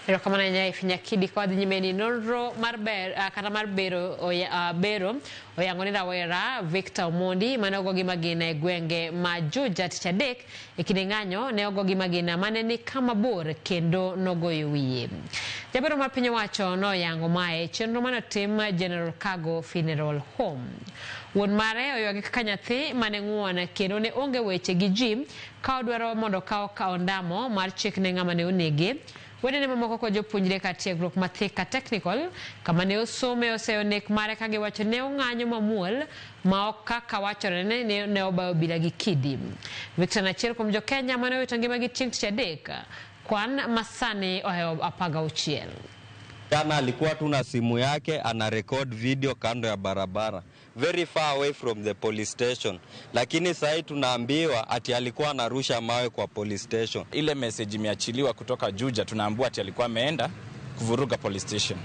Erokamana nyai finyakidi kwa nyimeni Nonro kata bero oyangonira wera Victor Omondi mane ogogi magina egwenge majuja tichadek ikininganyo ne ogogi magina maneni kama bor kendo nogoyo wiye. Jabero mar piny owacho no yango mae chenro manotim General Cargo Funeral Home. Wuon mare oywagi kaka nyathi mane ng'uon kendo ne onge weche gi ji ka odwaro mondo kaw ndamo mar chik ne ng'ama ne onege. Wedene mamoko ko jopuonjre ka tiegruok mathika technical kama ne osome oseyo nek mare ka giwacho ne ong'anyo mamuol ma ok kaka wachore ne obayo bila gi kidi. Victor achiel kuom Jo-Kenya mane owito ngimagi chieng' tich adek kwan masani ohewo 16. Jana alikuwa tu na simu yake ana record video kando ya barabara very far away from the police station, lakini sasa tunaambiwa ati alikuwa anarusha mawe kwa police station. Ile message imeachiliwa kutoka Juja, tunaambiwa ati alikuwa ameenda kuvuruga police station.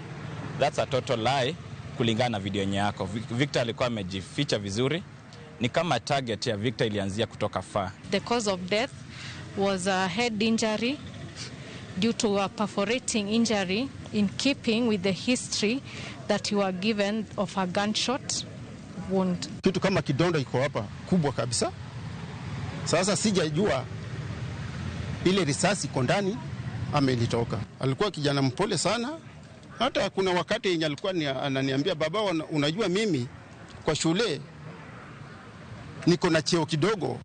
That's a total lie kulingana na video yako. Victor alikuwa amejificha vizuri, ni kama target ya Victor ilianzia kutoka far. The cause of death was a head injury due to a perforating injury in keeping with the history that you were given of a gunshot wound. Kitu kama kidonda iko hapa kubwa kabisa. Sasa sijajua ile risasi iko ndani amelitoka. Alikuwa kijana mpole sana. Hata kuna wakati yenye alikuwa ananiambia, baba, unajua mimi kwa shule niko na cheo kidogo.